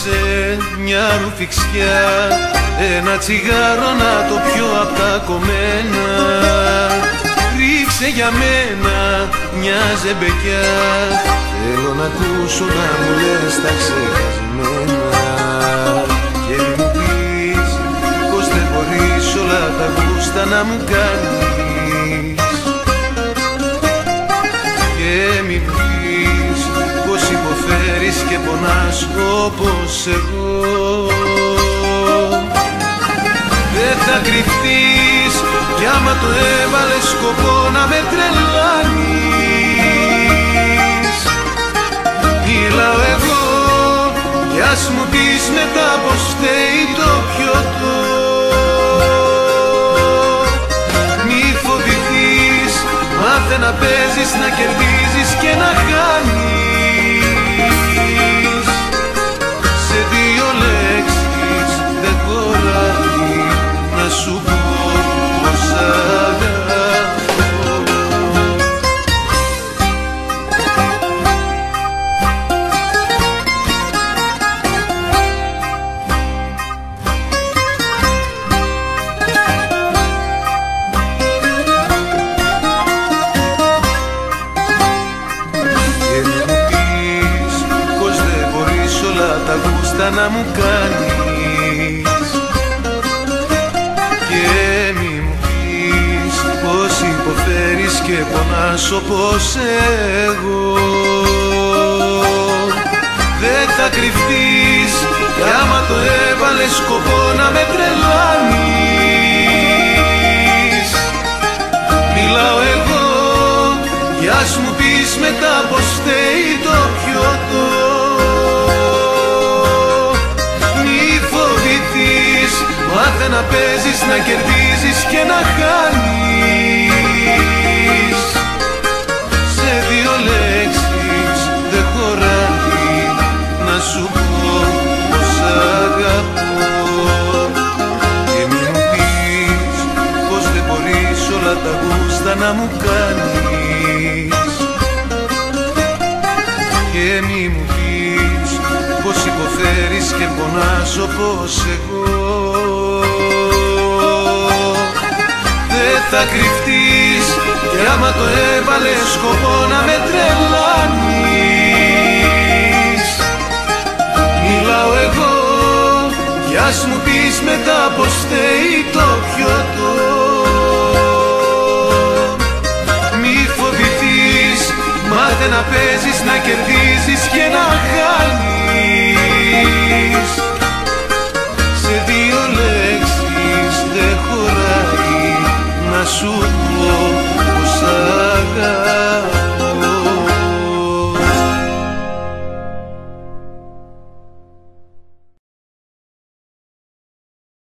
σε μια ρουφιξιά, ένα τσιγάρο να το πιω απ' τα κομμένα. Ρίξε για μένα μια ζεμπεκιά, θέλω να ακούσω να μου λες τα ξεχασμένα. Και μη μου πεις πως δεν μπορείς όλα τα γούστα να μου κάνεις. Και μη μου πεις πως υποφέρεις και πονάς όπως εγώ. Δεν θα κρυφτείς κι άμα το έβαλες σκοπό να με τρελάνεις. Μιλάω εγώ κι ας μου πεις μετά πως φταίει το πιωτό. Μη φοβηθείς, μάθε να παίζεις, να κερδίζεις και να χάνεις. Σε δύο λέξεις δεν χωράει να σου πω πως αγαπώ. Και μη μου πεις πως δεν μπορείς όλα τα γούστα να μου κάνεις. Και μη μου πεις πως υποφέρεις και πονάς όπως εγώ. Δεν θα κρυφτείς κι άμα το έβαλες σκοπό να με τρελάνεις. Μιλάω εγώ κι ας μου πεις μετά πως φταίει το πιωτό. Μη φοβηθείς, μάθε να παίζεις, να κερδίζεις και να χάνεις. Σε δύο λέξεις δεν χωράει να σου πω πως αγαπώ. Και μη μου πεις πως δεν μπορείς όλα τα γούστα να μου κάνεις. Και μη μου πεις πως υποφέρεις και πονάς όπως εγώ. Δεν θα κρυφτείς και άμα το έβαλες σκοπό να με τρελάνεις. Μιλάω εγώ κι ας μου πεις μετά πως φταίει το πιωτό. Μη φοβηθείς, μάθε να παίζεις, να κερδίζεις και να χάνεις.